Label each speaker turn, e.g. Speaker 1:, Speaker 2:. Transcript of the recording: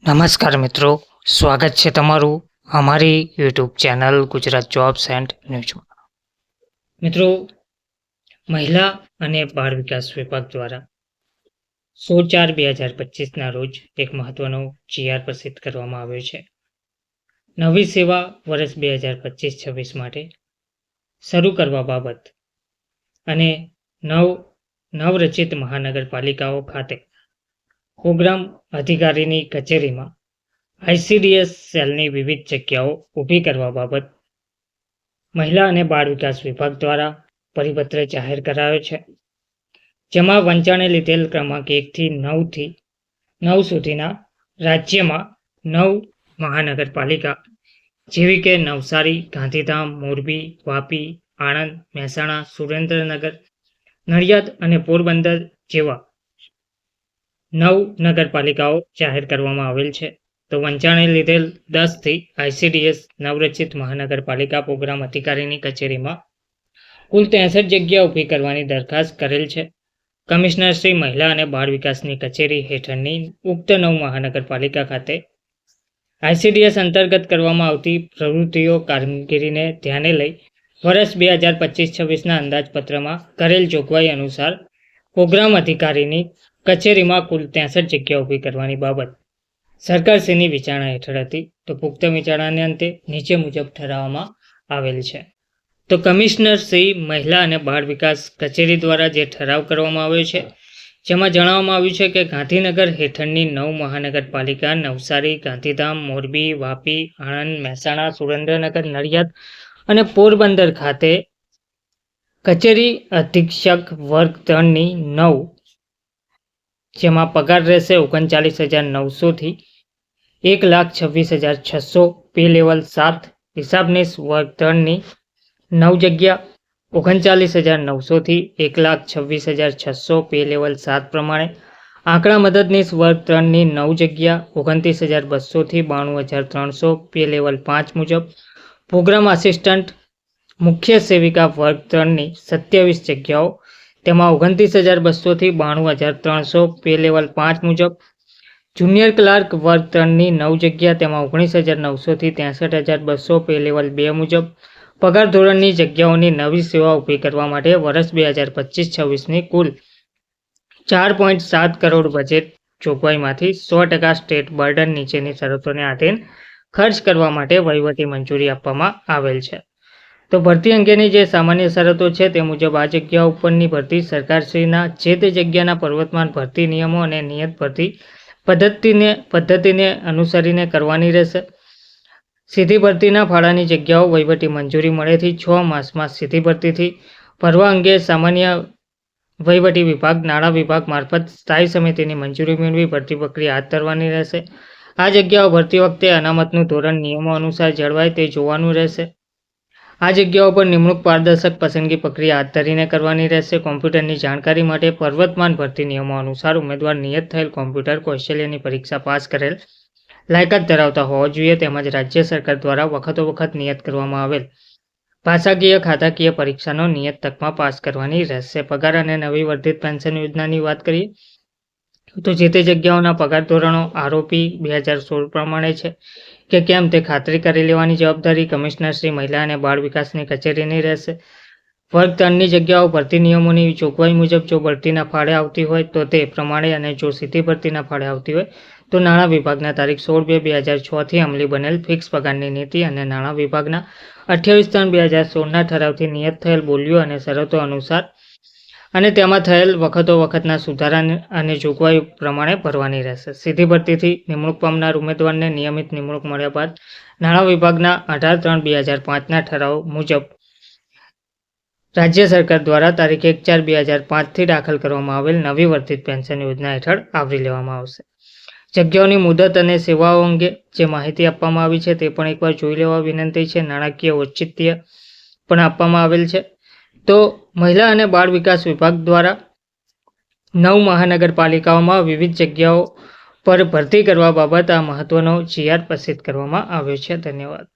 Speaker 1: નમસ્કાર મિત્રો, સ્વાગત છે તમારું અમારી YouTube channel Gujarat jobs and ન્યૂઝમાં. મિત્રો, મહિલા અને બાળ વિકાસ વિભાગ દ્વારા 16/4/2025ના રોજ એક મહત્વનો GR પ્રસિદ્ધ કરવામાં આવ્યો છે. નવી સેવા વર્ષ 2025-26 માટે શરૂ કરવા બાબત અને નવરચિત મહાનગરપાલિકાઓ ખાતે પ્રોગ્રામ અધિકારીની કચેરીમાં ICDS સેલની વિવિધ જગ્યાઓ ઊભી કરવા બાબત મહિલા અને બાળ વિકાસ વિભાગ દ્વારા પરિપત્ર જાહેર કરાયો છે, જેમાં વંચાણે લીધેલ ક્રમાંક 1 થી 9 સુધીના રાજ્યમાં 9 મહાનગરપાલિકા જેવી કે નવસારી, ગાંધીધામ, મોરબી, વાપી, આણંદ, મહેસાણા, સુરેન્દ્રનગર, નડિયાદ અને પોરબંદર જેવા 9 નગરપાલિકાઓ જાહેર કરવામાં આવેલ છે. તો વંચાણે લીધેલ 10 થી ICDS નવરચિત મહાનગરપાલિકા પ્રોગ્રામ અધિકારીની કચેરીમાં કુલ 63 જગ્યા ઊભી કરવાની દરખાસ્ત કરેલ છે. કમિશનર શ્રી મહિલા અને બાળ વિકાસની કચેરી હેઠળની ઉક્ત 9 મહાનગરપાલિકા ખાતે ICDS અંતર્ગત કરવામાં આવતી પ્રવૃત્તિઓ કામગીરીને ધ્યાને લઈ વર્ષ 2025-26ના અંદાજપત્રમાં કરેલ જોગવાઈ અનુસાર પ્રોગ્રામ અધિકારીની કચેરીમાં કુલ 63 જગ્યા ઊભી કરવાની બાબત સરકારશ્રીની વિચારણા હેઠળ હતી. તો પુખ્ત વિચારણાને અંતે નીચે મુજબ ઠરાવવામાં આવેલ છે. તો કમિશનર શ્રી મહિલા અને બાળ વિકાસ કચેરી દ્વારા જે ઠરાવ કરવામાં આવ્યો છે, જેમાં જણાવવામાં આવ્યું છે કે ગાંધીનગર હેઠળની 9 મહાનગરપાલિકા નવસારી, ગાંધીધામ, મોરબી, વાપી, આણંદ, મહેસાણા, સુરેન્દ્રનગર, નડિયાદ અને પોરબંદર ખાતે કચેરી અધિક્ષક વર્ગ 3ની 9, જેમાં પગાર રહેશે 39,900 થી 1,26,600, પે લેવલ 7, હિસાબનીશ વર્ગ 3ની 9 જગ્યા 39,900 થી 1,26,600, પે લેવલ 7 પ્રમાણે, આંકડા મદદનીશ વર્ગ 3ની 9 જગ્યા 29,200 થી 92,300, પે લેવલ 5 મુજબ, પ્રોગ્રામ આસિસ્ટન્ટ મુખ્ય સેવિકા વર્ગ 3ની 27 જગ્યાઓ, તેમાં 29,200 થી 92,300, પે લેવલ 5 મુજબ, જુનિયર ક્લાર્ક વર્ગ 3ની 9 જગ્યા, તેમાં 19,900 થી 63,200, પે લેવલ 2 મુજબ, પગાર ધોરણની જગ્યાઓની નવી સેવા ઊભી કરવા માટે વર્ષ 2025-26ની કુલ 4.7 કરોડ બજેટ જોગવાઈમાંથી 100% સ્ટેટ બર્ડન નીચેની શરતોને આધીન ખર્ચ કરવા માટે વહીવટી મંજૂરી આપવામાં આવેલ છે. તો ભરતી અંગેની જે સામાન્ય શરતો છે તે મુજબ આ જગ્યાઓ ઉપરની ભરતી સરકારશ્રીના જે તે જગ્યાના પ્રવર્તમાન ભરતી નિયમો અને નિયત ભરતી પદ્ધતિને અનુસરીને કરવાની રહેશે. સીધી ભરતીના ફાળાની જગ્યાઓ વહીવટી મંજૂરી મળેથી 6 માસમાં સીધી ભરતીથી ભરવા અંગે સામાન્ય વહીવટી વિભાગ, નાણાં વિભાગ મારફત સ્થાયી સમિતિની મંજૂરી મેળવી ભરતી પ્રક્રિયા હાથ ધરવાની રહેશે. આ જગ્યાઓ ભરતી વખતે અનામતનું ધોરણ નિયમો અનુસાર જળવાય તે જોવાનું રહેશે. આ જગ્યાઓ પર નિમણૂક પારદર્શક પસંદગી પ્રક્રિયા હાથ ધરીને કરવાની રહેશે. કોમ્પ્યુટરની જાણકારી માટે પ્રવર્તમાન ભરતી નિયમો અનુસાર ઉમેદવાર નિયત થયેલ કોમ્પ્યુટર કૌશલ્યની પરીક્ષા પાસ કરેલ લાયકાત ધરાવતા હોવા જોઈએ, તેમજ રાજ્ય સરકાર દ્વારા વખતોવખત નિયત કરવામાં આવેલ ભાષાકીય ખાતાકીય પરીક્ષાનો નિયત તકમાં પાસ કરવાની રહેશે. પગાર અને નવી વર્ધિત પેન્શન યોજનાની વાત કરીએ તો જે તે જગ્યાઓના પગાર ધોરણો આરોપી 2016 પ્રમાણે છે કે કેમ તે ખાતરી કરી લેવાની જવાબદારી કમિશનર શ્રી મહિલા અને બાળ વિકાસની કચેરીની રહેશે. વર્ગ 3ની જગ્યાઓ ભરતી નિયમોની જોગવાઈ મુજબ જો ભરતીના ફાળે આવતી હોય તો તે પ્રમાણે, અને જો સીધી ભરતીના ફાળે આવતી હોય તો નાણાં વિભાગના તારીખ 16/2/2006થી અમલી બનેલ ફિક્સ પગારની નીતિ અને નાણાં વિભાગના 28/3/2016ના ઠરાવથી નિયત થયેલ બોલીઓ અને શરતો અનુસાર અને તેમાં થયેલ વખતોવખતના સુધારા અને જોગવાઈ પ્રમાણે ભરવાની રહેશે. સીધી ભરતીથી નિમણૂક પામનાર ઉમેદવારને નિયમિત નિમણૂક મળ્યા બાદ નાણાં વિભાગના 18/3/2005ના ઠરાવ મુજબ રાજ્ય સરકાર દ્વારા તારીખ 1/4/2005થી દાખલ કરવામાં આવેલ નવી વર્ધિત પેન્શન યોજના હેઠળ આવરી લેવામાં આવશે. જગ્યાઓની મુદત અને સેવાઓ અંગે જે માહિતી આપવામાં આવી છે તે પણ એકવાર જોઈ લેવા વિનંતી છે. નાણાકીય ઔચિત્ય પણ આપવામાં આવેલ છે. તો મહિલા અને બાળ વિકાસ વિભાગ દ્વારા 9 મહાનગરપાલિકાઓમાં વિવિધ જગ્યાઓ પર ભરતી કરવા બાબત આ મહત્વનો GR પ્રસિદ્ધ કરવામાં આવ્યો છે. ધન્યવાદ.